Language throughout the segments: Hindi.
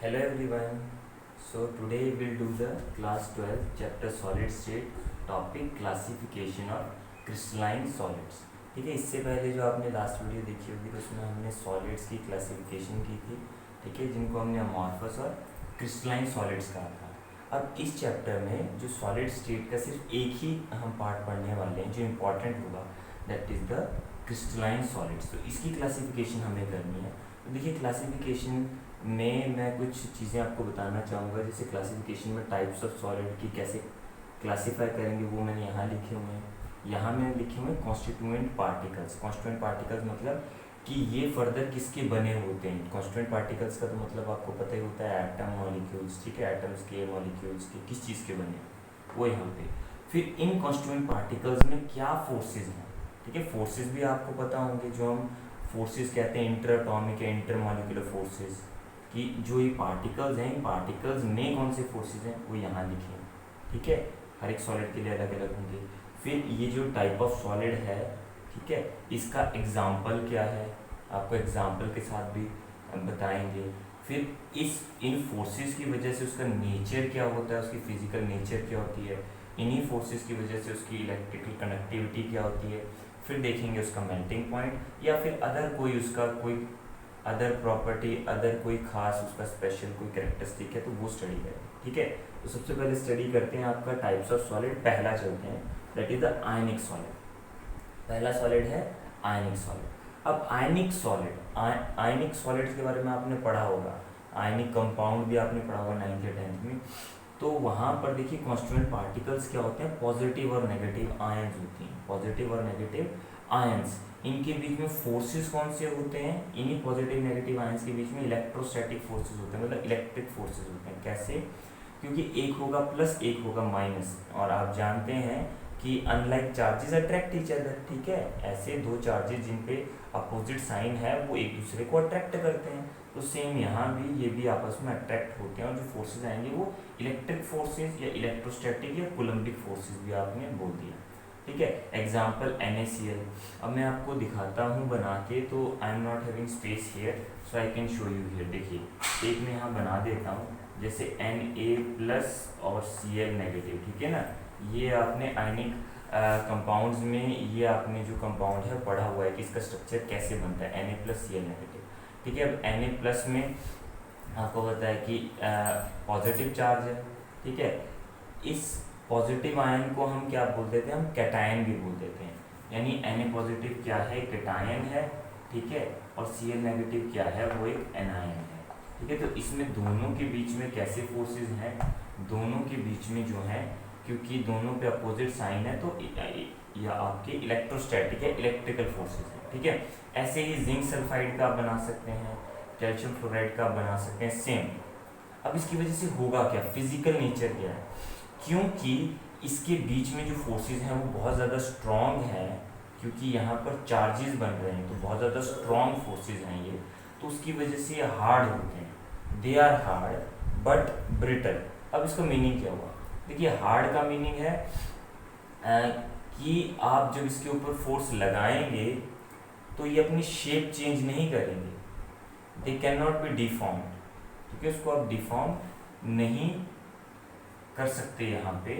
Hello everyone. So today we'll do the class 12 chapter solid state topic classification of crystalline solids. ठीक है, इससे पहले जो आपने लास्ट वीडियो देखी होगी तो उसमें हमने सॉलिड्स की क्लासिफिकेशन की थी, ठीक है, जिनको हमने अमॉर्फस और क्रिस्टलाइन सॉलिड्स कहा था। अब इस चैप्टर में जो सॉलिड स्टेट का सिर्फ एक ही हम पार्ट पढ़ने वाले हैं जो इम्पोर्टेंट होगा, that is the crystalline solids. तो इसकी क्लासिफिकेशन हमें करनी है। तो देखिए, क्लासिफिकेशन में मैं कुछ चीज़ें आपको बताना चाहूँगा। जैसे क्लासिफिकेशन में टाइप्स ऑफ सॉलिड की कैसे क्लासीफाई करेंगे वो मैंने यहाँ लिखे हुए हैं। यहाँ मैंने लिखे हुए हैं कॉन्स्टिट्यूएंट पार्टिकल्स। कॉन्स्टिट्यूएंट पार्टिकल्स मतलब कि ये फर्दर किसके बने होते हैं। कॉन्स्टिट्यूएंट पार्टिकल्स का तो मतलब आपको पता ही होता है एटम मॉलिक्यूल्स, ठीक है, एटम्स के मॉलिक्यूल्स के किस चीज़ के बने वो यहाँ पे। फिर इन कॉन्स्टिट्यूएंट पार्टिकल्स में क्या फोर्सेज हैं, ठीक है, फोर्सेज भी आपको पता होंगे। जो हम फोर्सेज कहते हैं इंटर एटॉमिक या इंटर मॉलिक्यूलर फोर्सेज, कि जो ये पार्टिकल्स हैं, इन पार्टिकल्स में कौन से फोर्सेज हैं वो यहाँ लिखे हैं, ठीक है। हर एक सॉलिड के लिए अलग अलग होंगे। फिर ये जो टाइप ऑफ सॉलिड है, ठीक है, इसका एग्जाम्पल क्या है, आपको एग्जाम्पल के साथ भी बताएंगे। फिर इन फोर्सेस की वजह से उसका नेचर क्या होता है, उसकी फिजिकल नेचर क्या होती है, इन्हीं फोर्सेस की वजह से उसकी इलेक्ट्रिकल कनेक्टिविटी क्या होती है। फिर देखेंगे उसका मेल्टिंग पॉइंट या फिर अदर कोई उसका कोई अदर प्रॉपर्टी, अदर कोई खास उसका स्पेशल कोई कैरेक्टरिस्टिक है तो वो स्टडी करें, ठीक है। तो सबसे पहले स्टडी करते हैं आपका टाइप्स ऑफ सॉलिड। पहला चलते हैं, that is the ionic solid. पहला सॉलिड है आयनिक सॉलिड। अब आयनिक सॉलिड, आयनिक सॉलिड्स के बारे में आपने पढ़ा होगा, आयनिक कंपाउंड भी आपने पढ़ा होगा 9th या 10th में। तो वहाँ पर देखिए कॉन्स्टिट्यूएंट पार्टिकल्स क्या होते हैं, पॉजिटिव और नेगेटिव आयंस होती हैं, पॉजिटिव और नेगेटिव आयंस। इनके बीच में फोर्सेस कौन से होते हैं, इन्हीं पॉजिटिव नेगेटिव आयंस के बीच में इलेक्ट्रोस्टैटिक फोर्सेस होते हैं, मतलब इलेक्ट्रिक फोर्सेस होते हैं। कैसे? क्योंकि एक होगा प्लस, एक होगा माइनस, और आप जानते हैं कि unlike charges attract each other, ठीक है, ऐसे दो चार्जेस जिन पे अपोजिट साइन है वो एक दूसरे को अट्रैक्ट करते हैं। तो सेम यहाँ भी ये भी आपस में अट्रैक्ट होते हैं, और जो फोर्सेज आएंगे वो इलेक्ट्रिक फोर्सेज या इलेक्ट्रोस्टैटिक या कोलम्बिक फोर्सेज भी आपने बोल दिया, ठीक है। Example NaCl। अब मैं आपको दिखाता हूँ बना के, तो I am not having space here so I can show you here. देखिए एक मैं यहाँ बना देता हूँ, जैसे Na+ और Cl नेगेटिव, ठीक है ना। ये आपने आयनिक कंपाउंड्स में ये आपने जो कंपाउंड है पढ़ा हुआ है कि इसका स्ट्रक्चर कैसे बनता है, Na+ Cl नेगेटिव, ठीक है। अब Na+ में आपको पता है कि पॉजिटिव चार्ज है, ठीक है। इस पॉजिटिव आयन को हम क्या बोल देते हैं, हम कैटायन भी बोल देते हैं। यानी Na पॉजिटिव क्या है, कैटायन है, ठीक है, और Cl नेगेटिव क्या है, वो एक एनायन है, ठीक है। तो इसमें दोनों के बीच में कैसे फोर्सेस हैं, दोनों के बीच में जो है, क्योंकि दोनों पे अपोजिट साइन है तो या आपके इलेक्ट्रोस्टैटिक या इलेक्ट्रिकल फोर्सेस है, ठीक है। ऐसे ही जिंक सल्फाइड का आप बना सकते हैं, कैल्शियम फ्लोराइड का आप बना सकते हैं, सेम। अब इसकी वजह से होगा क्या, फिजिकल नेचर क्या है, क्योंकि इसके बीच में जो फोर्सेस हैं वो बहुत ज़्यादा स्ट्रॉन्ग है, क्योंकि यहाँ पर चार्जेस बन रहे हैं तो बहुत ज़्यादा स्ट्रॉन्ग फोर्सेस हैं ये, तो उसकी वजह से ये हार्ड होते हैं, they are hard but brittle. अब इसका मीनिंग क्या हुआ, देखिए हार्ड का मीनिंग है कि आप जब इसके ऊपर फोर्स लगाएंगे तो ये अपनी शेप चेंज नहीं करेंगे, they can not be deformed, ठीक है, उसको आप डिफॉर्म नहीं कर सकते यहाँ पे।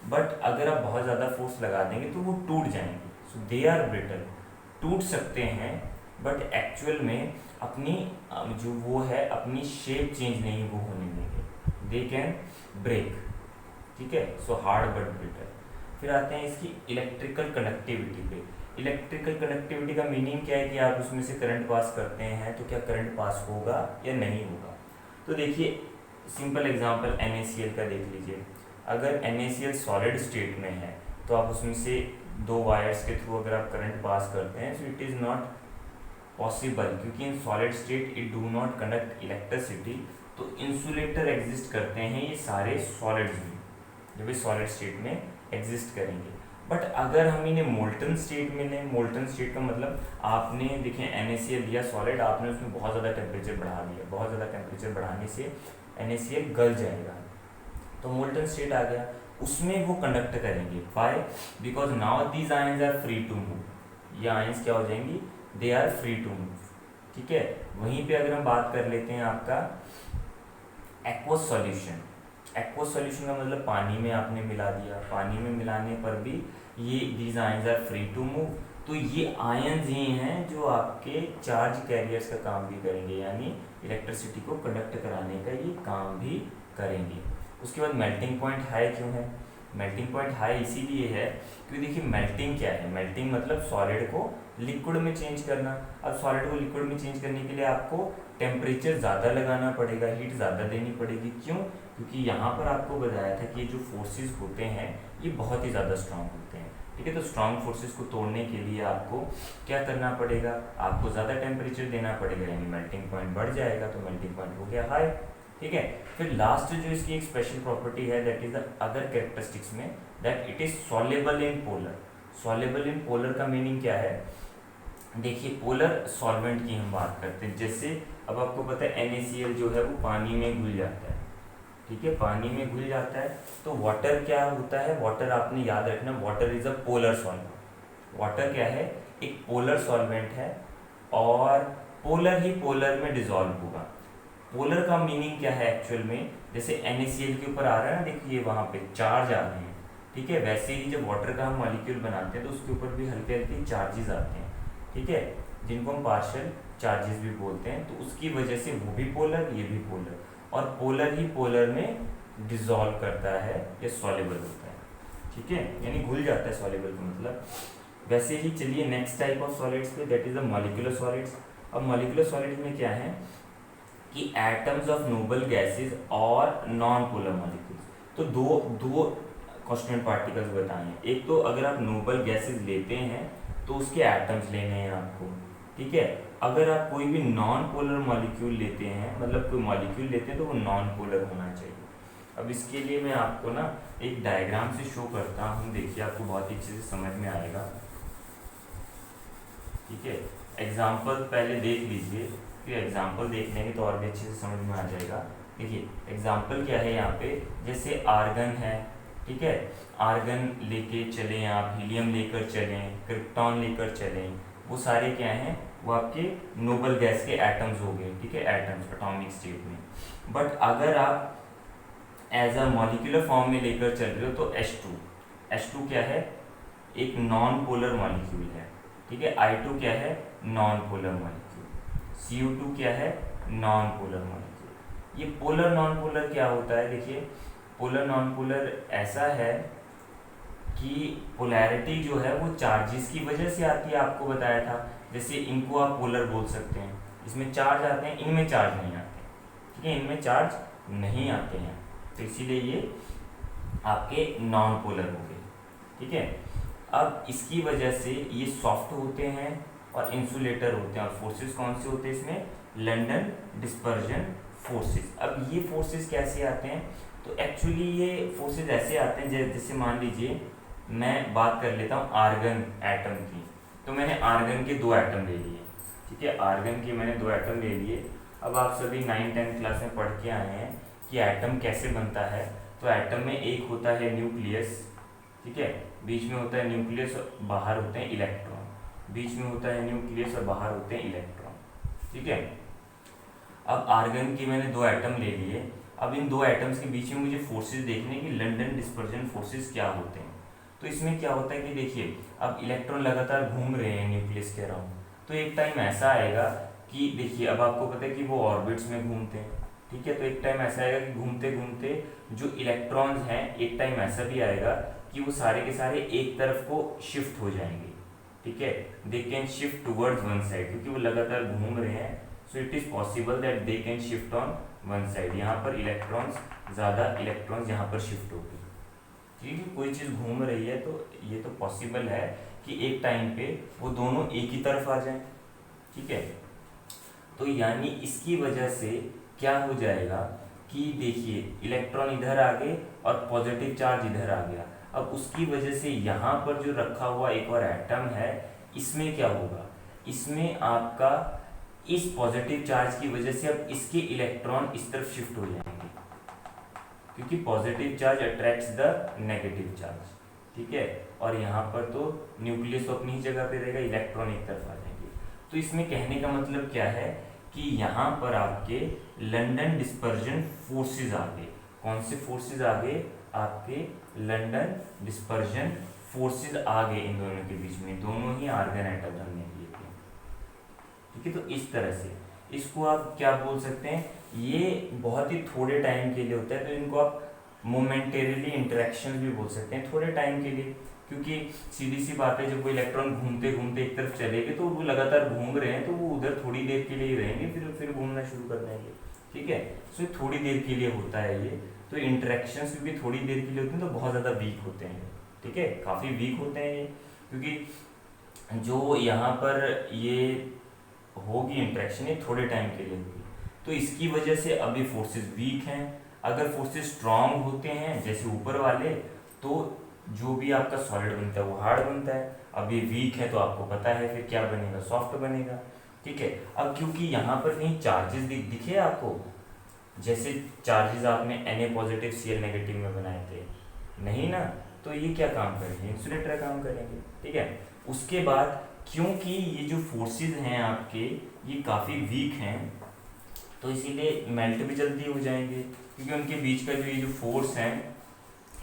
बट अगर आप बहुत ज़्यादा फोर्स लगा देंगे तो वो टूट जाएंगे, सो दे आर ब्रिटल, टूट सकते हैं, बट एक्चुअल में अपनी जो वो है अपनी शेप चेंज नहीं वो होने देंगे, दे कैन ब्रेक, ठीक है। So hard but brittle. फिर आते हैं इसकी इलेक्ट्रिकल कनेक्टिविटी पे। इलेक्ट्रिकल कनेक्टिविटी का मीनिंग क्या है कि आप उसमें से करंट पास करते हैं तो क्या करंट पास होगा या नहीं होगा। तो देखिए सिंपल एग्जांपल NaCl का देख लीजिए। अगर NaCl सॉलिड स्टेट में है तो आप उसमें से दो वायर्स के थ्रू अगर आप करंट पास करते हैं तो इट इज़ नॉट पॉसिबल, क्योंकि in solid state it do not conduct electricity. तो इंसुलेटर एग्जिस्ट करते हैं ये सारे सॉलिड्स में, जब ये सॉलिड स्टेट में एग्जिस्ट करेंगे। बट अगर हम इन्हें मोल्टन स्टेट में लें, मोल्टन स्टेट का मतलब आपने देखिए NaCl लिया सॉलिड, आपने उसमें बहुत ज़्यादा टेम्परेचर बढ़ा दिया, बहुत ज़्यादा टेम्परेचर बढ़ाने से NaCl गल जाएगा, तो मोल्टन स्टेट आ गया, उसमें वो कंडक्ट करेंगे। Why? Because now these ions are free to move, ये आयंस क्या हो जाएंगी, they are free to move, ठीक है। वहीं पे अगर हम बात कर लेते हैं आपका एक्वस सॉल्यूशन। एक्वस सॉल्यूशन का मतलब पानी में आपने मिला दिया, पानी में मिलाने पर भी ये these ions are free to move. तो ये आयंस ही हैं जो आपके चार्ज कैरियर्स का काम भी करेंगे, यानी इलेक्ट्रिसिटी को कंडक्ट कराने का ये काम भी करेंगे। उसके बाद मेल्टिंग पॉइंट हाई क्यों है? मेल्टिंग पॉइंट हाई इसीलिए है क्योंकि देखिए मेल्टिंग क्या है, मेल्टिंग मतलब सॉलिड को लिक्विड में चेंज करना। अब सॉलिड को लिक्विड में चेंज करने के लिए आपको टेम्परेचर ज़्यादा लगाना पड़ेगा, हीट ज़्यादा देनी पड़ेगी। क्यों? क्योंकि यहाँ पर आपको बताया था कि ये जो फोर्सेस होते हैं ये बहुत ही ज़्यादा स्ट्रांग होते हैं, ठीक है। तो स्ट्रांग फोर्सेस को तोड़ने के लिए आपको क्या करना पड़ेगा, आपको ज़्यादा टेम्परेचर देना पड़ेगा, यानी मेल्टिंग पॉइंट बढ़ जाएगा, तो मेल्टिंग पॉइंट हो गया हाई, ठीक है। फिर लास्ट जो इसकी एक स्पेशल प्रॉपर्टी है that is the other characteristics में, that it is soluble in polar. Soluble in polar का मीनिंग क्या है? देखिए पोलर सॉल्वेंट की हम बात करते हैं, जैसे अब आपको पता है NaCl जो है वो पानी में घुल जाता है, ठीक है, पानी में घुल जाता है। तो वाटर क्या होता है? वाटर आपने याद रखना, water is a polar solvent. Water क्या है? एक पोलर सॉल्वेंट है और पोलर ही पोलर में डिसॉल्व होगा। पोलर का मीनिंग क्या है एक्चुअल में? जैसे NaCl के ऊपर आ रहा है ना, देखिए वहाँ पे चार्ज आ रहे हैं, ठीक है। वैसे ही जब वाटर का हम मॉलिक्यूल बनाते हैं तो उसके ऊपर भी हल्के हल्के चार्जेस आते हैं, ठीक है, जिनको हम पार्शियल चार्जेस भी बोलते हैं। तो उसकी वजह से वो भी पोलर, ये भी पोलर, और पोलर ही पोलर में डिसॉल्व करता है या सॉल्युबल होता है, ठीक है, यानी घुल जाता है सॉल्युबल का मतलब। वैसे ही चलिए नेक्स्ट टाइप ऑफ सॉलिड्स पे, that is the molecular solids. अब मॉलिक्यूलर सॉलिड्स में क्या है कि एटम्स ऑफ नोबल गैसेस और नॉन पोलर मॉलिक्यूल्स। तो दो कांस्टेंट पार्टिकल्स बताए हैं। एक तो अगर आप नोबल गैसेस लेते हैं तो उसके एटम्स लेने हैं आपको, ठीक है। अगर आप कोई भी नॉन पोलर मॉलिक्यूल लेते हैं, मतलब कोई मॉलिक्यूल लेते हैं, तो वो नॉन पोलर होना चाहिए। अब इसके लिए मैं आपको ना एक डायग्राम से शो करता हूँ, देखिए आपको बहुत ही अच्छे से समझ में आएगा, ठीक है। एग्जाम्पल पहले देख लीजिए, फिर एग्जाम्पल देख लेंगे तो और भी अच्छे से समझ में आ जाएगा। देखिए एग्जाम्पल क्या है यहाँ पे, जैसे आर्गन है, ठीक है, आर्गन लेके चलें आप, हीलियम लेकर चलें, क्रिप्टॉन लेकर चलें, वो सारे क्या हैं, वो आपके नोबल गैस के एटम्स हो गए, ठीक है, एटम्स एटॉमिक स्टेट में। बट अगर आप एज अ मॉलिक्यूलर फॉर्म में लेकर चल रहे हो तो H2 क्या है, एक नॉन पोलर मॉलिक्यूल है, ठीक है। I2 क्या है, नॉन पोलर मॉलिक्यूल। CO2 क्या है, नॉन पोलर मॉलिक्यूल। ये पोलर नॉन पोलर क्या होता है? देखिए पोलर नॉन पोलर ऐसा है कि पोलैरिटी जो है वो चार्जेस की वजह से आती है, आपको बताया था। जैसे इनको आप पोलर बोल सकते हैं, इसमें चार्ज आते हैं, इनमें चार्ज नहीं आते, ठीक है, इनमें चार्ज नहीं आते हैं, तो इसीलिए ये आपके नॉन पोलर हो गए, ठीक है। अब इसकी वजह से ये सॉफ्ट होते हैं और इंसुलेटर होते हैं, और फोर्सेस कौन से होते हैं इसमें? London dispersion forces. अब ये फोर्सेस कैसे आते हैं? तो एक्चुअली ये फोर्सेस ऐसे आते हैं, जैसे मान लीजिए मैं बात कर लेता हूँ आर्गन एटम की, तो मैंने आर्गन के 2 एटम ले लिए, ठीक है, आर्गन के मैंने 2 एटम ले लिए। अब आप सभी 9-10 क्लास में पढ़ के आए हैं कि एटम कैसे बनता है। तो एटम में एक होता है न्यूक्लियस, ठीक है, बीच में होता है न्यूक्लियस और बाहर होते हैं इलेक्ट्रॉन, बीच में होता है न्यूक्लियस और बाहर होते हैं इलेक्ट्रॉन, ठीक है। अब आर्गन के मैंने 2 एटम ले लिए। अब इन 2 एटम्स के बीच में मुझे फोर्सेस देखने की लंडन डिस्पर्जन फोर्सेस क्या होते हैं। तो इसमें क्या होता है कि देखिए अब इलेक्ट्रॉन लगातार घूम रहे हैं न्यूक्लियस के अराउंड, तो एक टाइम ऐसा आएगा कि देखिए अब आपको पता है कि वो ऑर्बिट्स में घूमते हैं, ठीक है, तो एक टाइम ऐसा आएगा कि घूमते घूमते जो इलेक्ट्रॉन्स हैं, एक टाइम ऐसा भी आएगा कि वो सारे के सारे एक तरफ को शिफ्ट हो जाएंगे, ठीक है, they can shift towards one side, क्योंकि वो लगातार घूम रहे हैं। So it is possible that they can shift on one side, यहाँ पर इलेक्ट्रॉन्स ज़्यादा इलेक्ट्रॉन्स यहाँ पर शिफ्ट हो गए, ठीक है, कोई चीज़ घूम रही है तो ये तो पॉसिबल है कि एक टाइम पे वो दोनों एक ही तरफ आ जाएं, ठीक है। तो यानी इसकी वजह से क्या हो जाएगा कि देखिए इलेक्ट्रॉन इधर आ गए और पॉजिटिव चार्ज इधर आ गया। अब उसकी वजह से यहाँ पर जो रखा हुआ एक और एटम है, इसमें क्या होगा, इसमें आपका इस पॉजिटिव चार्ज की वजह से अब इसके इलेक्ट्रॉन इस तरफ शिफ्ट हो जाएंगे, क्योंकि positive charge attracts the negative charge, ठीक है, और यहाँ पर तो न्यूक्लियस तो अपनी ही जगह पे रहेगा, इलेक्ट्रॉन एक तरफ आ जाएंगे। तो इसमें कहने का मतलब क्या है कि यहाँ पर आपके लंदन डिस्पर्जन फोर्सेस आ गए। कौन से फोर्सेस आ गए? आपके लंदन डिस्पर्जन फोर्सेस आ गए इन दोनों के बीच में, दोनों ही आर्गन एटम बनने के लिए थे। ठीक है, तो इस तरह से इसको आप क्या बोल सकते हैं, ये बहुत ही थोड़े टाइम के लिए होता है, तो इनको आप मोमेंटेरीली इंटरेक्शन भी बोल सकते हैं, थोड़े टाइम के लिए। क्योंकि सीधी सी बात है, जब वो इलेक्ट्रॉन घूमते घूमते एक तरफ चले गए तो वो लगातार घूम रहे हैं, तो वो उधर थोड़ी देर के लिए ही रहेंगे, फिर घूमना शुरू कर देंगे। ठीक है, सो थोड़ी देर के लिए होता है ये। तो इंटरेक्शंस क्योंकि थोड़ी देर के लिए होते हैं तो बहुत ज़्यादा वीक होते हैं। ठीक है, काफ़ी वीक होते हैं ये, क्योंकि जो यहाँ पर ये होगी इंटरेक्शन, ये थोड़े टाइम के लिए होगी। तो इसकी वजह से अभी फोर्सेस वीक हैं। अगर फोर्सेस स्ट्रांग होते हैं जैसे ऊपर वाले, तो जो भी आपका सॉलिड बनता है वो हार्ड बनता है। अब ये वीक है तो आपको पता है फिर क्या बनेगा, सॉफ्ट बनेगा। ठीक है, अब क्योंकि यहाँ पर कहीं चार्जेस दिखे आपको, जैसे चार्जेस आपने Na पॉजिटिव Cl नेगेटिव में बनाए थे, नहीं ना, तो ये क्या काम करेंगे, इंसुलेटर काम करेंगे। ठीक है, उसके बाद क्योंकि ये जो फोर्सेस हैं आपके ये काफ़ी वीक हैं, तो इसीलिए मेल्ट भी जल्दी हो जाएंगे, क्योंकि उनके बीच का जो ये जो फोर्स है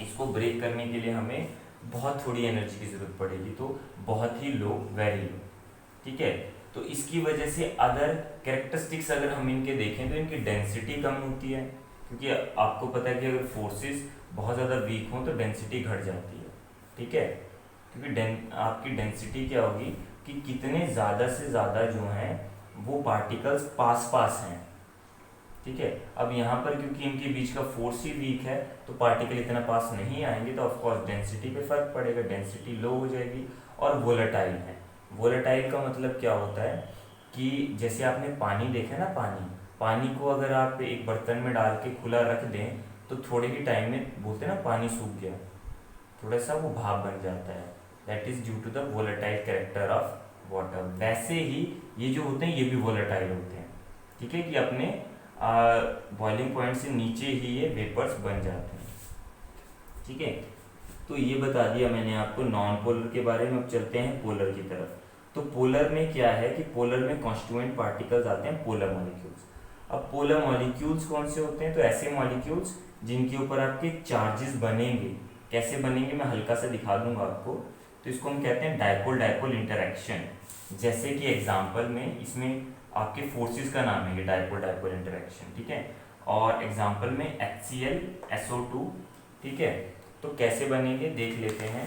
इसको ब्रेक करने के लिए हमें बहुत थोड़ी एनर्जी की ज़रूरत पड़ेगी, तो बहुत ही लो, वेरी लो। ठीक है, तो इसकी वजह से अदर कैरेक्टरिस्टिक्स अगर हम इनके देखें तो इनकी डेंसिटी कम होती है, क्योंकि आपको पता है कि अगर फोर्सेस बहुत ज़्यादा वीक हों तो डेंसिटी घट जाती है। ठीक है, क्योंकि आपकी डेंसिटी क्या होगी कि कितने ज़्यादा से ज़्यादा जो हैं वो पार्टिकल्स पास पास हैं। ठीक है, अब यहाँ पर क्योंकि इनके बीच का फोर्स ही वीक है तो पार्टिकल इतना पास नहीं आएंगे, तो ऑफकोर्स डेंसिटी पे फर्क पड़ेगा, डेंसिटी लो हो जाएगी। और वोलेटाइल है। वोलेटाइल का मतलब क्या होता है कि जैसे आपने पानी देखा ना, पानी को अगर आप एक बर्तन में डाल के खुला रख दें तो थोड़े ही टाइम में बोलते हैं ना पानी सूख गया, थोड़ा सा वो भाप बन जाता है, that is due to the volatile character of water. वैसे ही ये जो होते हैं ये भी वोलेटाइल होते हैं। ठीक है, कि अपने बॉइलिंग पॉइंट से नीचे ही ये वेपर्स बन जाते हैं। ठीक है, तो ये बता दिया मैंने आपको नॉन पोलर के बारे में। अब चलते हैं पोलर की तरफ। तो पोलर में क्या है कि पोलर में कॉन्स्टिट्यूएंट पार्टिकल्स आते हैं, पोलर मॉलिक्यूल्स। अब पोलर मॉलिक्यूल्स कौन से होते हैं? तो ऐसे मॉलिक्यूल्स जिनके ऊपर आपके चार्जेस बनेंगे। कैसे बनेंगे मैं हल्का सा दिखा दूंगा आपको। तो इसको हम कहते हैं डायपोल डायपोल इंटरेक्शन। जैसे कि एग्जाम्पल में इसमें आपके फोर्सेस का नाम है ये डायपोल डायपोल इंटरेक्शन। ठीक है, और एग्जाम्पल में HCl SO2। ठीक है, तो कैसे बनेंगे देख लेते हैं।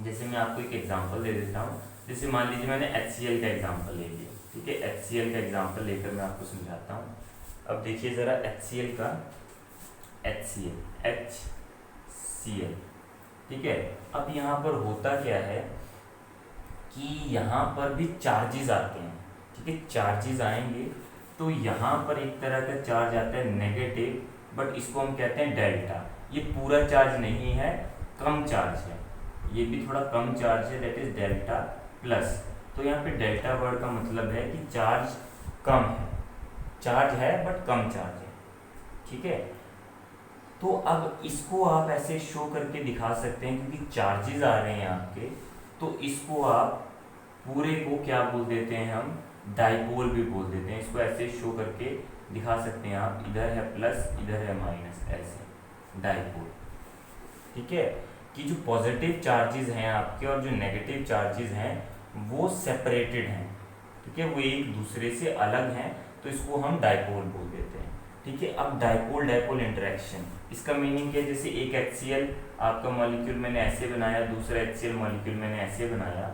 जैसे मैं आपको एक एग्जांपल दे देता हूँ। जैसे मान लीजिए मैंने HCl का एग्जांपल ले लिया। ठीक है, HCl का एग्जांपल लेकर मैं आपको समझाता हूँ। अब देखिए ज़रा HCl का, HCl। ठीक है, अब यहाँ पर होता क्या है कि यहाँ पर भी चार्जेस आते हैं। ठीक है, चार्जेस आएंगे तो यहाँ पर एक तरह का चार्ज आता है नेगेटिव, बट इसको हम कहते हैं डेल्टा। ये पूरा चार्ज नहीं है, कम चार्ज है, ये भी थोड़ा कम चार्ज है, दैट इज डेल्टा प्लस। तो यहाँ पे डेल्टा वर्ड का मतलब है कि चार्ज कम है, चार्ज है बट कम चार्ज है। ठीक है, तो अब इसको आप ऐसे शो करके दिखा सकते हैं, क्योंकि चार्जेस आ रहे हैं आपके, तो इसको आप पूरे को क्या बोल देते हैं हम, डाइपोल भी बोल देते हैं। इसको ऐसे शो करके दिखा सकते हैं आप, इधर है प्लस इधर है माइनस, ऐसे डाइपोल। ठीक है, कि जो पॉजिटिव चार्जेस हैं आपके और जो नेगेटिव चार्जेस हैं वो सेपरेटेड हैं। ठीक है, वो एक दूसरे से अलग हैं, तो इसको हम डाइपोल बोल देते हैं। ठीक है, अब डाइपोल डाइपोल इंटरेक्शन, इसका मीनिंग क्या है? जैसे एक HCl आपका मॉलिक्यूल मैंने ऐसे बनाया, दूसरा HCl मॉलिक्यूल मैंने ऐसे बनाया,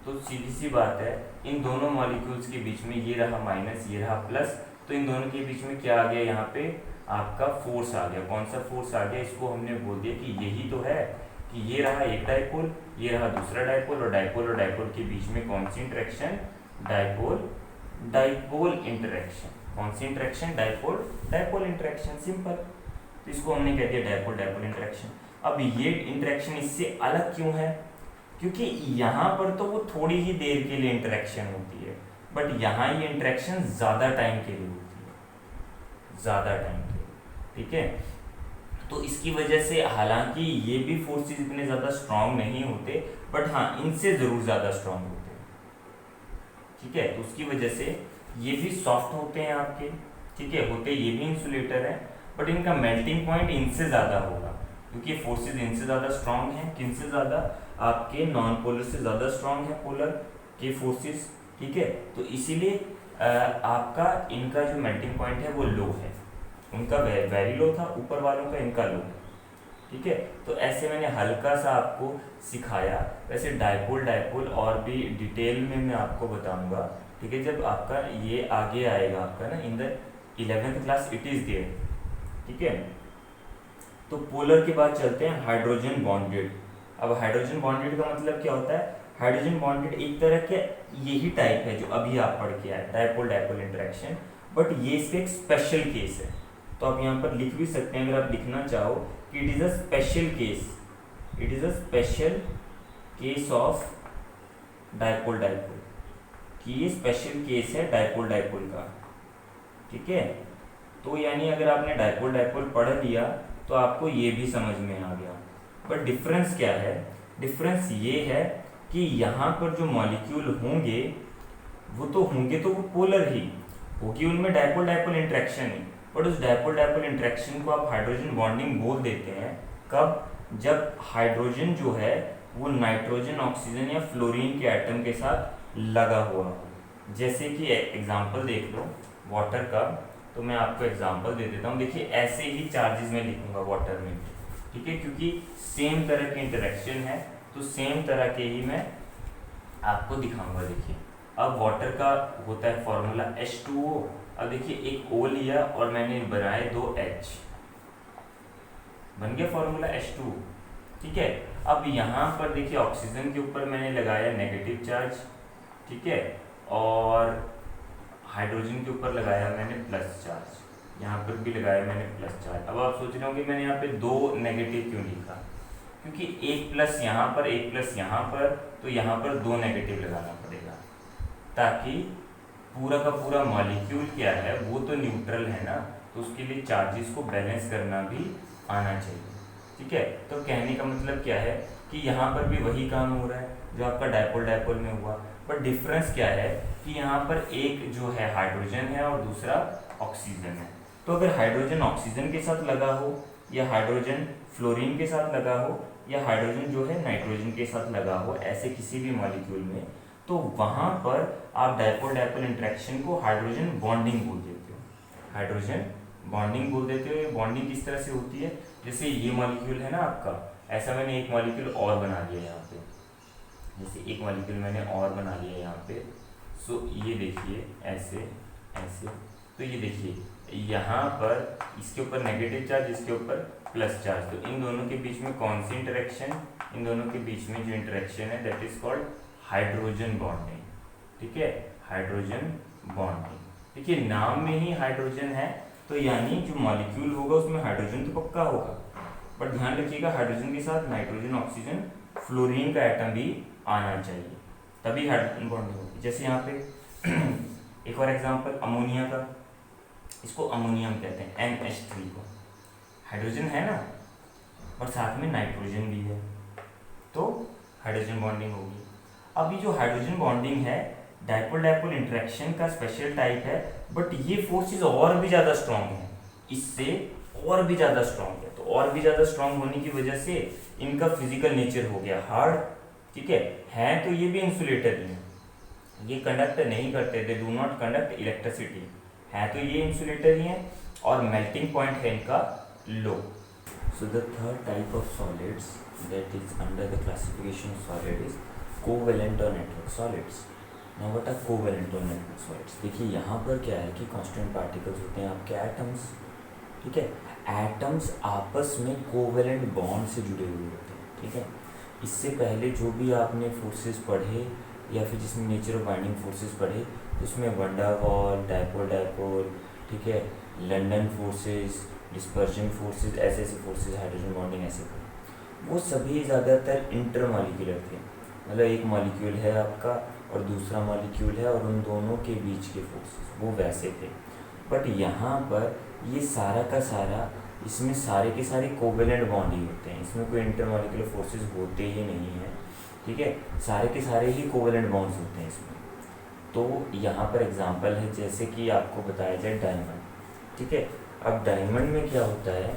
तो सीधी सी बात है इन दोनों मॉलिक्यूल्स के बीच में ये रहा माइनस ये रहा प्लस, तो इन दोनों के बीच में क्या आ गया, यहाँ पे आपका फोर्स आ गया। कौन सा फोर्स आ गया? इसको हमने बोल दिया कि यही तो है कि ये रहा एक डाइपोल, ये रहा दूसरा डाइपोल, और डाइपोल के बीच में कौन सी इंटरेक्शन? Dipole dipole interaction. कौन सी interaction? Dipole dipole interaction, simple. तो इसको हमने कह दिया डाइपोल डाइपोल इंटरेक्शन। अब ये इंटरेक्शन इससे अलग क्यों है? क्योंकि यहाँ पर तो वो थोड़ी ही देर के लिए इंटरेक्शन होती है, बट यहाँ ये इंटरेक्शन ज़्यादा टाइम के लिए होती है, ज़्यादा टाइम के लिए। ठीक है, तो इसकी वजह से हालांकि ये भी फोर्सेस इतने ज़्यादा स्ट्रांग नहीं होते, बट हाँ इनसे ज़रूर ज़्यादा स्ट्रांग होते हैं। ठीक है, तो उसकी वजह से ये भी सॉफ्ट होते हैं आपके, ठीक है, होते ये भी इंसुलेटर हैं, बट इनका मेल्टिंग पॉइंट इनसे ज़्यादा होगा, क्योंकि फोर्सेस इनसे ज़्यादा स्ट्रांग हैं। किनसे ज़्यादा? आपके नॉन पोलर से ज़्यादा स्ट्रांग है पोलर के फोर्सेस, ठीक है। तो इसीलिए आपका इनका जो मेल्टिंग पॉइंट है वो लो है, उनका वेरी लो था ऊपर वालों का, इनका लो, ठीक है। तो ऐसे मैंने हल्का सा आपको सिखाया। वैसे डायपोल डायपोल और भी डिटेल में मैं आपको बताऊंगा, ठीक है, जब आपका ये आगे आएगा आपका ना, in the 11th class it is there, ठीक है। तो पोलर के बाद चलते हैं हाइड्रोजन बॉन्डेड। अब हाइड्रोजन बॉन्डेड का मतलब क्या होता है? हाइड्रोजन बॉन्डेड एक तरह के यही टाइप है जो अभी आप पढ़ के आए, डायपोल डायपोल इंटरेक्शन, बट ये इसका एक स्पेशल केस है। तो आप यहाँ पर लिख भी सकते हैं अगर आप लिखना चाहो कि it is a special case, it is a special case of dipole dipole, कि ये स्पेशल केस है डायपोल डायपोल का, ठीक है। तो यानी अगर आपने डायपोल डायपोल पढ़ लिया तो आपको ये भी समझ में आ गया। बट डिफरेंस क्या है? डिफरेंस ये है कि यहाँ पर जो मॉलिक्यूल होंगे वो तो पोलर ही होगी, उनमें dipole dipole interaction he, but उस डायपोल डायपोल इंटरेक्शन को आप हाइड्रोजन बॉन्डिंग बोल देते हैं। कब? जब हाइड्रोजन जो है वो नाइट्रोजन, ऑक्सीजन या फ्लोरीन के एटम के साथ लगा हुआ हो। जैसे कि एग्जांपल देख लो वाटर का, तो मैं आपको एग्जांपल दे देता हूँ। देखिए ऐसे ही चार्जेस में लिखूंगा वाटर में, ठीक है, क्योंकि सेम तरह की इंटरेक्शन है, तो सेम तरह के ही मैं आपको दिखाऊंगा। देखिए अब वाटर का होता है फॉर्मूला H2O। अब देखिए एक O लिया और मैंने बनाए 2 H, बन गया फॉर्मूला H2O, ठीक है। अब यहाँ पर देखिए ऑक्सीजन के ऊपर मैंने लगाया नेगेटिव चार्ज, ठीक है, और हाइड्रोजन के ऊपर लगाया मैंने प्लस चार्ज, यहाँ पर भी लगाया मैंने प्लस चार्ज। अब आप सोच रहे होंगे मैंने यहाँ पे 2 नेगेटिव क्यों लिखा? क्योंकि एक प्लस यहाँ पर, एक प्लस यहाँ पर, तो यहाँ पर 2 नेगेटिव लगाना पड़ेगा, ताकि पूरा का पूरा मॉलिक्यूल क्या है वो तो न्यूट्रल है ना, तो उसके लिए चार्जेस को बैलेंस करना भी आना चाहिए, ठीक है। तो कहने का मतलब क्या है कि यहाँ पर भी वही काम हो रहा है जो आपका डायपोल डायपोल में हुआ, पर डिफरेंस क्या है कि यहाँ पर एक जो है हाइड्रोजन है और दूसरा ऑक्सीजन है। तो अगर हाइड्रोजन ऑक्सीजन के साथ लगा हो, या हाइड्रोजन फ्लोरीन के साथ लगा हो, या हाइड्रोजन जो है नाइट्रोजन के साथ लगा हो, ऐसे किसी भी मॉलिक्यूल में, तो वहाँ पर आप डायपोल डायपोल इंटरेक्शन को हाइड्रोजन बॉन्डिंग बोल देते हो, हाइड्रोजन बॉन्डिंग बोल देते हो। ये बॉन्डिंग किस तरह से होती है? जैसे ये मॉलिक्यूल है ना आपका, ऐसा मैंने एक मॉलिक्यूल और बना लिया यहाँ पे, जैसे एक मॉलिक्यूल मैंने और बना लिया यहाँ पे। सो ये देखिए ऐसे ऐसे, तो ये देखिए यहाँ पर इसके ऊपर नेगेटिव चार्ज, इसके ऊपर प्लस चार्ज, तो इन दोनों के बीच में कौन सी इंटरेक्शन? इन दोनों के बीच में जो इंटरेक्शन है that is called hydrogen bonding, ठीक है, हाइड्रोजन बॉन्डिंग। देखिए नाम में ही हाइड्रोजन है, तो यानी जो मॉलिक्यूल होगा उसमें हाइड्रोजन तो पक्का होगा, बट ध्यान रखिएगा हाइड्रोजन के साथ नाइट्रोजन, ऑक्सीजन, फ्लोरीन का एटम भी आना चाहिए, तभी हाइड्रोजन बॉन्डिंग होगी। जैसे यहाँ पे एक और एग्जांपल अमोनिया का, इसको अमोनियम कहते हैं, NH3 को, हाइड्रोजन है ना और साथ में नाइट्रोजन भी है, तो हाइड्रोजन बॉन्डिंग होगी। अब ये जो हाइड्रोजन बॉन्डिंग है डायपोल डायपोल इंटरेक्शन का स्पेशल टाइप है, बट ये फोर्सेस और भी ज़्यादा स्ट्रॉन्ग है, इससे और भी ज़्यादा स्ट्रॉन्ग है। तो और भी ज़्यादा स्ट्रॉन्ग होने की वजह से इनका फिजिकल नेचर हो गया हार्ड, ठीक है तो ये भी इंसुलेटर ही है, ये कंडक्ट नहीं करते, they do not conduct electricity, है तो ये इंसुलेटर ही है, और मेल्टिंग पॉइंट है इनका low. So the third type of solids that is under the classification solid is covalent और network solids. Now what are covalent और नेटवर्क सॉलिड्स? देखिए यहाँ पर क्या है कि कांस्टेंट पार्टिकल्स होते हैं आपके एटम्स, ठीक है, एटम्स आपस में कोवेलेंट बॉन्ड से जुड़े हुए होते हैं, ठीक है। इससे पहले जो भी आपने फोर्सेस पढ़े या फिर जिसमें नेचर ऑफ बाइंडिंग फोर्सेस पढ़े, उसमें वन डार वॉल, डायपोल डायपोल, ठीक है, लंडन फोर्सेस, डिस्पर्जन फोर्सेस, ऐसे ऐसे फोर्सेस, हाइड्रोजन बॉन्डिंग ऐसे पढ़े, वो सभी ज़्यादातर इंटरमॉलिक्यूलर थे, मतलब एक मॉलिक्यूल है आपका और दूसरा मॉलिक्यूल है और उन दोनों के बीच के फोर्सेस वो वैसे थे। बट यहाँ पर ये सारा का सारा, इसमें सारे के सारे कोवेलेंट बॉन्ड ही होते हैं, इसमें कोई इंटरमॉलिक्यूलर फोर्सेस होते ही नहीं हैं, ठीक है, सारे के सारे ही कोवेलेंट बॉन्ड्स होते हैं इसमें। तो यहाँ पर एग्जांपल है, जैसे कि आपको बताया जाए डायमंड, ठीक है। अब डायमंड में क्या होता है,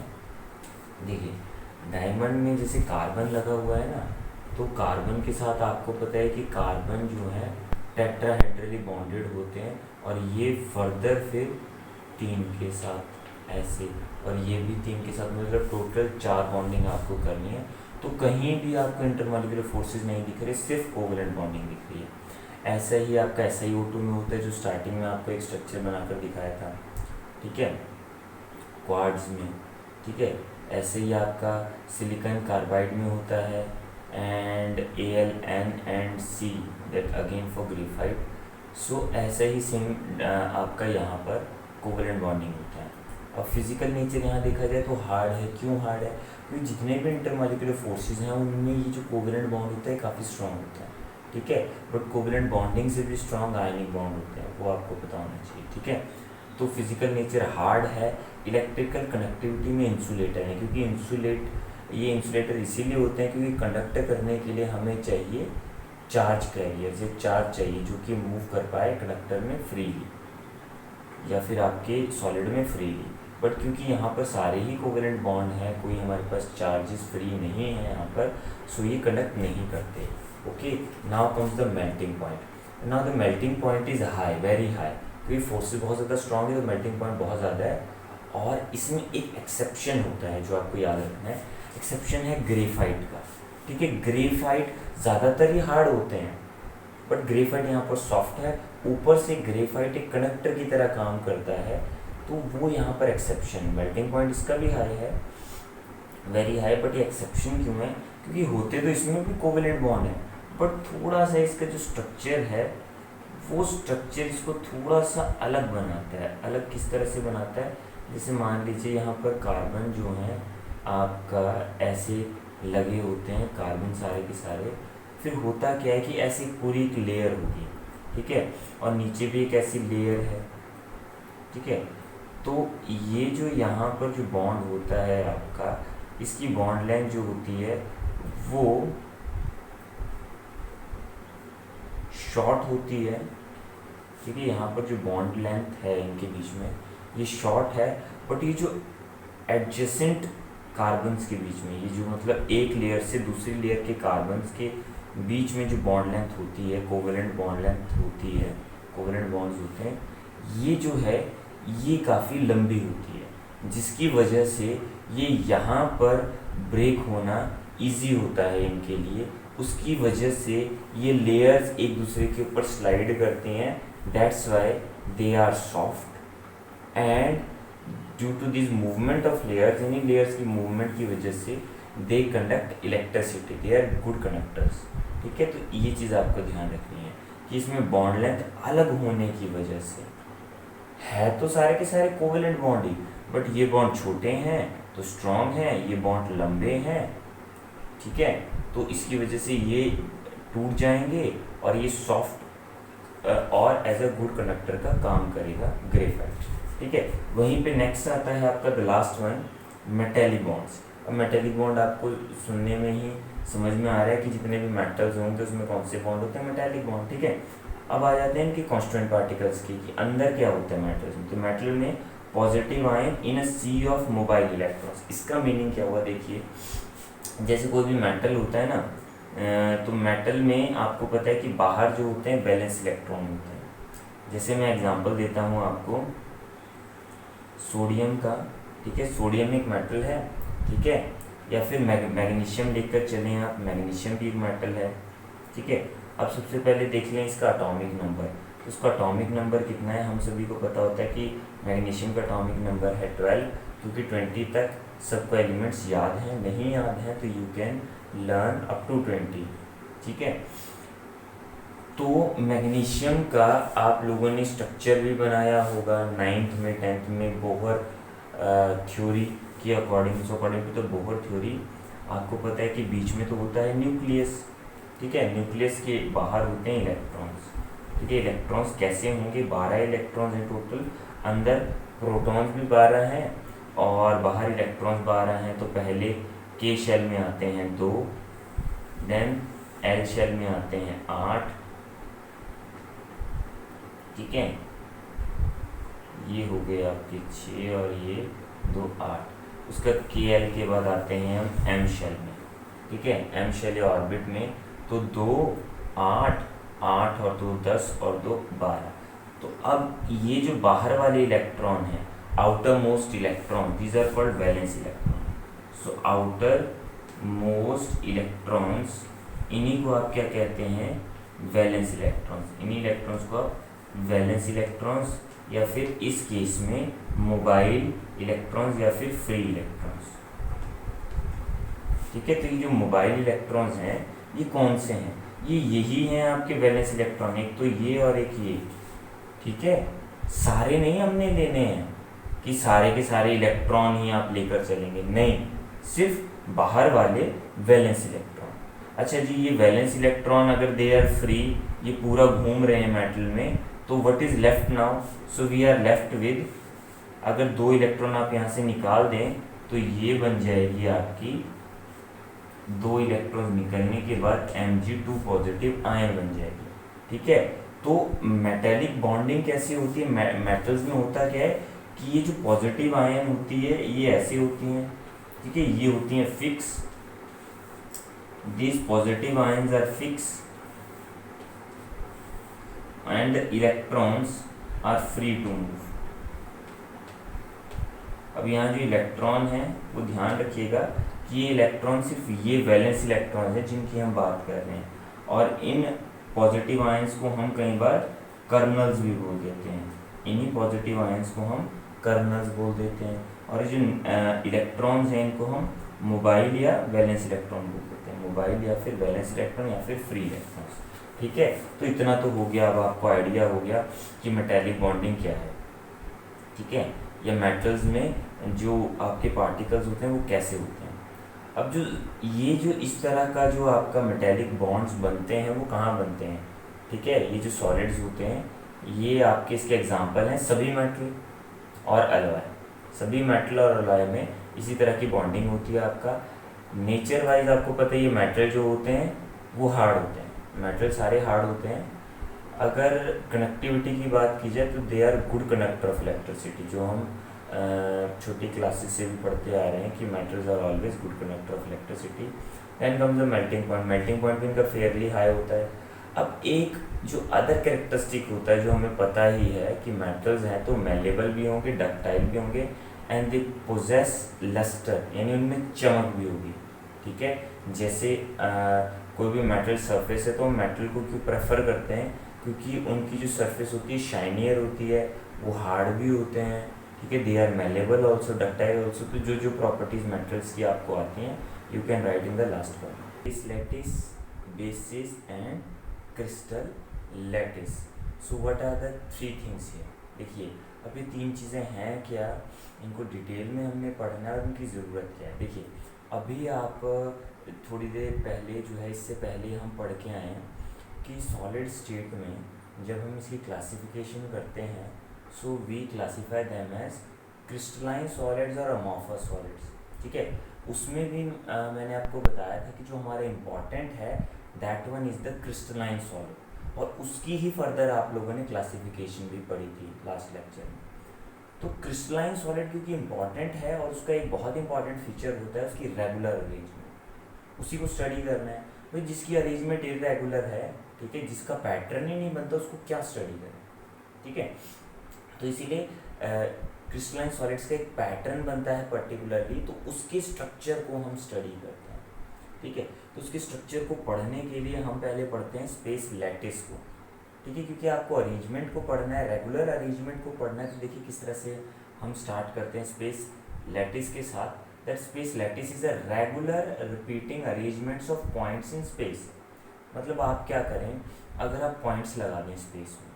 देखिए डायमंड में जैसे कार्बन लगा हुआ है ना, तो कार्बन के साथ आपको पता है कि कार्बन जो है टेट्राहेड्रली बॉन्डेड होते हैं, और ये फर्दर फिर 3 के साथ ऐसे, और ये भी 3 के साथ, मतलब टोटल 4 बॉन्डिंग आपको करनी है। तो कहीं भी आपको इंटरमॉलिक्यूलर फोर्सेस नहीं दिख रहे, सिर्फ कोवलेंट बॉन्डिंग दिख रही है। ऐसा ही आपका SiO2 में होता है, जो स्टार्टिंग में आपको एक स्ट्रक्चर बनाकर दिखाया था, ठीक है, क्वार्ट्ज में, ठीक है। ऐसे ही आपका सिलिकॉन कार्बाइड में होता है, and Al(N)and C, that again for graphite. So ऐसा ही सेम आपका यहाँ पर कोवलेंट बॉन्डिंग होता है। अब फिजिकल नेचर यहाँ देखा जाए तो हार्ड है। क्यों हार्ड है? क्योंकि जितने भी इंटरमॉलिक्यूलर फोर्सेस हैं उनमें ये जो कोवलेंट बॉन्ड होता है काफ़ी स्ट्रॉन्ग होता है, ठीक है। बट कोवलेंट बॉन्डिंग से भी स्ट्रॉन्ग आयनिक बॉन्ड होते हैं, वो आपको पता होना चाहिए, ठीक है। तो फिजिकल नेचर हार्ड है। इलेक्ट्रिकल कनेक्टिविटी में इंसुलेटर है, क्योंकि ये इंसुलेटर इसीलिए होते हैं क्योंकि कंडक्ट करने के लिए हमें चाहिए चार्ज कैरियर, से चार्ज चाहिए जो कि मूव कर पाए कंडक्टर में फ्रीली या फिर आपके सॉलिड में फ्रीली। बट क्योंकि यहाँ पर सारे ही कोवेलेंट बॉन्ड हैं, कोई हमारे पास चार्जेस फ्री नहीं है यहाँ पर, सो ये कंडक्ट नहीं करते। Okay, now comes the melting point. Now the melting point is high, very high, क्योंकि फोर्सेस बहुत ज़्यादा स्ट्रॉन्ग है तो मेल्टिंग पॉइंट बहुत ज़्यादा है। और इसमें एक एक्सेप्शन होता है जो आपको याद रखना है, एक्सेप्शन है ग्रेफाइट का, ठीक है। ग्रेफाइट ज़्यादातर ही हार्ड होते हैं, बट ग्रेफाइट यहाँ पर सॉफ्ट है। ऊपर से ग्रेफाइट एक कंडक्टर की तरह काम करता है, तो वो यहाँ पर एक्सेप्शन। मेल्टिंग पॉइंट इसका भी हाई है, वेरी हाई, बट ये एक्सेप्शन क्यों है? क्योंकि होते तो इसमें भी कोवेलेंट बॉन्ड है, बट थोड़ा सा इसका जो स्ट्रक्चर है वो स्ट्रक्चर इसको थोड़ा सा अलग बनाता है। अलग किस तरह से बनाता है? जैसे मान लीजिए यहाँ पर कार्बन जो है आपका ऐसे लगे होते हैं, कार्बन सारे के सारे, फिर होता क्या है कि ऐसी पूरी एक लेयर होगी, ठीक है, और नीचे भी एक ऐसी लेयर है, ठीक है। तो ये जो यहाँ पर जो बॉन्ड होता है आपका, इसकी बॉन्ड लेंथ जो होती है वो शॉर्ट होती है, ठीक है। यहाँ पर जो बॉन्ड लेंथ है इनके बीच में ये शॉर्ट है, बट ये जो एडजेसेंट कार्बन्स के बीच में, ये जो मतलब एक लेयर से दूसरी लेयर के कार्बन्स के बीच में जो बॉन्ड लेंथ होती है, कोवेलेंट बॉन्ड लेंथ होती है, कोवेलेंट बॉन्ड्स होते हैं, ये जो है ये काफ़ी लंबी होती है, जिसकी वजह से ये यहाँ पर ब्रेक होना इजी होता है इनके लिए। उसकी वजह से ये लेयर्स एक दूसरे के ऊपर स्लाइड करते हैं, that's why they are soft. And due to this movement of layers, इन्हीं लेयर्स की मूवमेंट की वजह से they conduct electricity, they are good conductors, ठीक है। तो ये चीज़ आपको ध्यान रखनी है कि इसमें बॉन्ड लेंथ अलग होने की वजह से है तो सारे के सारे कोवेलेंट बॉन्ड ही, बट ये बॉन्ड छोटे हैं तो स्ट्रॉन्ग हैं, ये बॉन्ड लंबे हैं, ठीक है। तो इसकी वजह से ये टूट जाएंगे और ये सॉफ्ट और एज अ गुड कंडक्टर का काम करेगा ग्रेफाइट, ठीक है। वहीं पे नेक्स्ट आता है आपका the last one, metallic bonds. अब मेटेलिक बॉन्ड आपको सुनने में ही समझ में आ रहा है कि जितने भी मेटल्स होंगे उसमें कौन से बॉन्ड होते हैं, मेटेलिक बॉन्ड, ठीक है। अब आ जाते हैं इनके कांस्टेंट पार्टिकल्स की, कि अंदर क्या होता है मेटल्स में। तो मेटल में positive ion in a sea of mobile electrons. इसका मीनिंग क्या हुआ? देखिए, जैसे कोई भी मेटल होता है ना, तो मेटल में आपको पता है कि बाहर जो होते हैं बैलेंस इलेक्ट्रॉन होते हैं। जैसे मैं एग्जांपल देता हूँ आपको सोडियम का, ठीक है। सोडियम एक मेटल है, ठीक है, या फिर मैग्नीशियम लेकर चलें आप, मैग्नीशियम भी एक मेटल है, ठीक है। अब सबसे पहले देख लें इसका एटॉमिक नंबर। तो उसका एटॉमिक नंबर कितना है? हम सभी को पता होता है कि मैग्नीशियम का एटॉमिक नंबर है 12, क्योंकि 20 तक सबको एलिमेंट्स याद हैं। नहीं याद हैं तो you can learn up to 20, ठीक है। तो मैग्नीशियम का आप लोगों ने स्ट्रक्चर भी बनाया होगा 9th में 10th में, बोहर थ्योरी के according to the Bohr theory. आपको पता है कि बीच में तो होता है न्यूक्लियस, ठीक है। न्यूक्लियस के बाहर होते हैं इलेक्ट्रॉन्स, ठीक है। इलेक्ट्रॉन्स कैसे होंगे? 12 इलेक्ट्रॉन्स हैं टोटल, अंदर प्रोटॉन्स भी 12 हैं और बाहर इलेक्ट्रॉन्स 12 हैं। तो पहले के शेल में आते हैं 2, देन एल शेल में आते हैं 8, ठीक है, ये हो गए आपके 6 और ये 2 8। उसका KL के बाद आते हैं हम M शेल में, ठीक है, M शेल या ऑर्बिट में। तो 2 8 8 और 2 10 और 2 12। तो अब ये जो बाहर वाले इलेक्ट्रॉन है, outermost electron, these are called valence electron. So outermost electrons, इन्हीं को आप क्या कहते हैं, वैलेंस इलेक्ट्रॉन्स। इन्हीं इलेक्ट्रॉन्स को आप वैलेंस इलेक्ट्रॉन्स या फिर इस केस में मोबाइल इलेक्ट्रॉन्स या फिर फ्री इलेक्ट्रॉन्स, ठीक है। तो ये जो मोबाइल इलेक्ट्रॉन्स हैं ये कौन से हैं, ये यही हैं आपके वैलेंस इलेक्ट्रॉन, एक तो ये और एक ये, ठीक है। सारे नहीं हमने लेने हैं कि सारे के सारे इलेक्ट्रॉन ही आप लेकर चलेंगे, नहीं, सिर्फ बाहर वाले वैलेंस इलेक्ट्रॉन। अच्छा जी, ये वैलेंस इलेक्ट्रॉन अगर दे आर फ्री, ये पूरा घूम रहे हैं मेटल में, तो what is left now, so we are left with, अगर 2 इलेक्ट्रॉन आप यहाँ से निकाल दें तो ये बन जाएगी आपकी 2 इलेक्ट्रॉन निकलने के बाद Mg2 पॉजिटिव आयन बन जाएगी, ठीक है। तो मेटेलिक बॉन्डिंग कैसी होती है, मेटल्स में होता क्या है कि ये जो पॉजिटिव आयन होती है ये ऐसी होती हैं, ठीक है, ये होती हैं fix, these positive ions are fix and electrons are free to move. अब यहाँ जो इलेक्ट्रॉन है वो ध्यान रखिएगा कि ये इलेक्ट्रॉन सिर्फ ये वैलेंस इलेक्ट्रॉन है जिनकी हम बात कर रहे हैं, और इन पॉजिटिव आयंस को हम कई बार कर्नल्स भी बोल देते हैं, इन्हीं पॉजिटिव आयंस को हम कर्नल्स बोल देते हैं, और जो इलेक्ट्रॉन्स हैं इनको हम मोबाइल या वैलेंस इलेक्ट्रॉन बोल देते हैं, मोबाइल या फिर वैलेंस इलेक्ट्रॉन या फिर फ्री इलेक्ट्रॉन्स, ठीक है। तो इतना तो हो गया, अब आपको आइडिया हो गया कि मेटेलिक बॉन्डिंग क्या है, ठीक है, या मेटल्स में जो आपके पार्टिकल्स होते हैं वो कैसे होते हैं। अब जो इस तरह का जो आपका मेटेलिक बॉन्ड्स बनते हैं वो कहाँ बनते हैं, ठीक है, ये जो सॉलिड्स होते हैं ये आपके इसके एग्जांपल हैं सभी मेटल और अलॉय। सभी मेटल और अलॉय में इसी तरह की बॉन्डिंग होती है। आपका नेचर वाइज आपको पता है ये मेटल जो होते हैं वो हार्ड होते हैं, मेटल सारे हार्ड होते हैं। अगर कनेक्टिविटी की बात की जाए तो they are good conductor of electricity, जो हम छोटी क्लासेस से भी पढ़ते आ रहे हैं कि metals are always good conductor of electricity. Then comes the melting point, melting point भी इनका फेयरली हाई होता है। अब एक जो अदर कैरेक्टरिस्टिक होता है जो हमें पता ही है कि मेटल्स हैं तो मेलेबल भी होंगे, डक्टाइल भी होंगे, एंड दे पोजेस लस्टर, यानी उनमें चमक भी होगी, ठीक है। जैसे कोई भी मेटल सरफेस है तो हम मेटल को क्यों प्रेफर करते हैं, क्योंकि उनकी जो सरफेस होती है शाइनियर होती है, वो हार्ड भी होते हैं, ठीक है, they are malleable also, ductile also. तो जो जो प्रॉपर्टीज मेटल्स की आपको आती हैं you can write in the last one. इस lattice, basis and crystal lattice. So what are the 3 things here. देखिए अब ये 3 चीज़ें हैं क्या, इनको डिटेल में हमने पढ़ना है और इनकी ज़रूरत क्या है। देखिए अभी आप थोड़ी देर पहले जो है, इससे पहले हम पढ़ के आए हैं कि सॉलिड स्टेट में जब हम इसकी क्लासिफिकेशन करते हैं so we classify them as crystalline solids और अमॉर्फस सॉलिड्स, ठीक है। उसमें भी मैंने आपको बताया था कि जो हमारा इम्पॉर्टेंट है that one is the crystalline solid, और उसकी ही फर्दर आप लोगों ने क्लासिफिकेशन भी पढ़ी थी लास्ट लेक्चर में। तो क्रिस्टलाइन सॉलिड क्योंकि इम्पॉर्टेंट है और उसका एक बहुत इंपॉर्टेंट फीचर होता है उसकी रेगुलर अरेंजमेंट, उसी को स्टडी करना है। भाई जिसकी अरेंजमेंट इरेगुलर है, ठीक है, जिसका पैटर्न ही नहीं बनता उसको क्या स्टडी करें, ठीक है। तो इसीलिए क्रिस्टलाइन सॉलिड्स का एक पैटर्न बनता है पर्टिकुलरली, तो उसके स्ट्रक्चर को हम स्टडी करते हैं, ठीक है। तो उसके स्ट्रक्चर को पढ़ने के लिए हम पहले पढ़ते हैं स्पेस लैटिस को, ठीक है, क्योंकि आपको अरेंजमेंट को पढ़ना है, रेगुलर अरेंजमेंट को पढ़ना है। तो देखिए किस तरह से हम स्टार्ट करते हैं स्पेस लैटिस के साथ। That space lattice is a regular repeating arrangements of points in space. मतलब आप क्या करें, अगर आप पॉइंट्स लगा दें स्पेस में,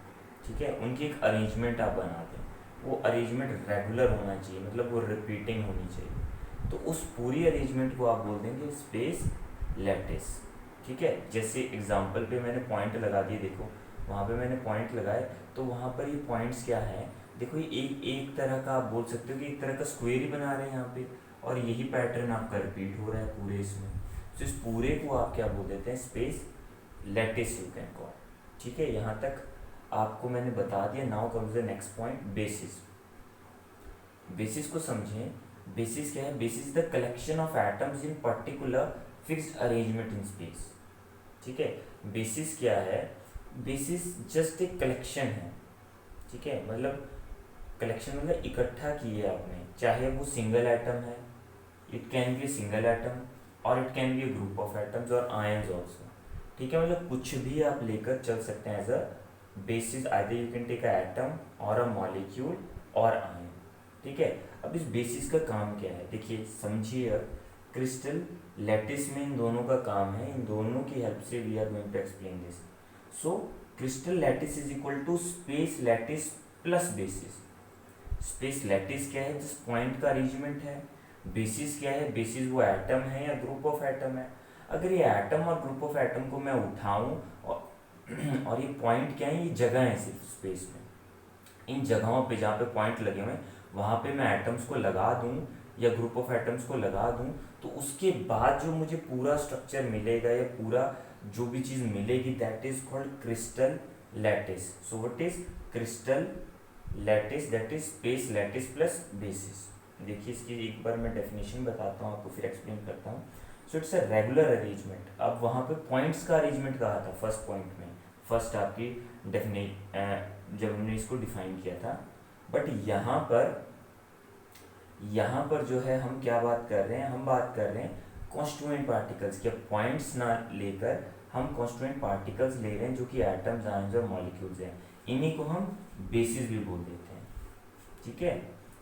ठीक है, उनकी एक अरेंजमेंट आप बना दें, वो अरेंजमेंट रेगुलर होना चाहिए, मतलब वो रिपीटिंग होनी चाहिए। तो उस पूरी अरेंजमेंट को आप बोल देंगे स्पेस लैटिस, ठीक है। जैसे एग्जांपल पे मैंने पॉइंट लगा दिए, देखो वहाँ पे मैंने पॉइंट लगाए, तो वहाँ पर ये पॉइंट्स क्या है, देखो ये एक तरह का आप बोल सकते हो कि एक तरह का स्क्वायर ही बना रहे हैं यहाँ पे, और यही पैटर्न आपका रिपीट हो रहा है पूरे इसमें। तो इस पूरे को आप क्या बोल देते हैं, space lattice you can call, ठीक है। यहाँ तक आपको मैंने बता दिया। Now comes the next point, basis. Basis को समझें। बेसिस क्या है? Basis the collection of atoms in particular fixed arrangement in space. ठीक है, बेसिस क्या है? बेसिस जस्ट एक कलेक्शन है। ठीक है, मतलब कलेक्शन मतलब इकट्ठा किए आपने, चाहे वो सिंगल एटम है, it can be single atom और it can be a group of atoms और आयंस ऑल्सो। ठीक है, मतलब कुछ भी आप लेकर चल सकते हैं as a basis. Either you can take a atom और अ मॉलिक्यूल और आयन। ठीक है, अब इस बेसिस का काम क्या है देखिए, समझिए। अब क्रिस्टल लैटिस में इन दोनों का काम है, इन दोनों की हेल्प से we are going to explain this. So crystal lattice is equal to space lattice plus basis. Space lattice क्या है? जिस पॉइंट का अरेंजमेंट है। बेसिस क्या है? बेसिस वो एटम है या ग्रुप ऑफ एटम है। अगर ये एटम और ग्रुप ऑफ एटम को मैं उठाऊं और ये पॉइंट क्या है? ये जगह है सिर्फ स्पेस में। इन जगहों पे जहाँ पे पॉइंट लगे हुए हैं वहाँ पे मैं एटम्स को लगा दूँ या ग्रुप ऑफ एटम्स को लगा दूँ, तो उसके बाद जो मुझे पूरा स्ट्रक्चर मिलेगा या पूरा जो भी चीज़ मिलेगी, that is called crystal lattice. So what is crystal lattice? That is space lattice plus basis. देखिए इसकी एक बार मैं डेफिनेशन बताता हूँ आपको, फिर एक्सप्लेन करता हूँ। So it's a regular arrangement. अब वहाँ पे पॉइंट्स का अरेंजमेंट कहा था फर्स्ट पॉइंट में, फर्स्ट आपकी डेफिने जब हमने इसको डिफाइन किया था। बट यहाँ पर जो है हम क्या बात कर रहे हैं? हम बात कर रहे हैं कॉन्स्टिट्यूएंट पार्टिकल्स के। पॉइंट्स ना लेकर हम कॉन्स्टिट्यूएंट पार्टिकल्स ले रहे हैं, जो कि एटम्स, आयंस और मॉलिक्यूल्स हैं। इन्हीं को हम बेसिस भी बोल देते हैं। ठीक है,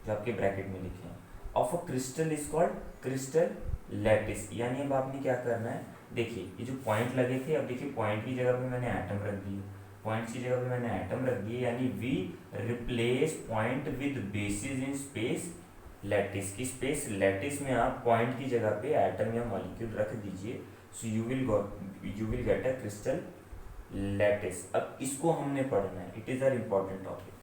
जो आपके ब्रैकेट में लिखे हैं। Of a crystal is called crystal lattice. यानी अब आपने क्या करना है, देखिए ये जो पॉइंट लगे थे, अब देखिए पॉइंट की जगह पे मैंने एटम रख दिए, पॉइंट्स की जगह पे मैंने एटम रख दिए, यानी we replace point with basis in space lattice. की स्पेस लैटिस में आप पॉइंट की जगह पे एटम या मॉलिक्यूल रख दीजिए। So you will get a crystal lattice. अब इसको हमने पढ़ना है, it is our important topic.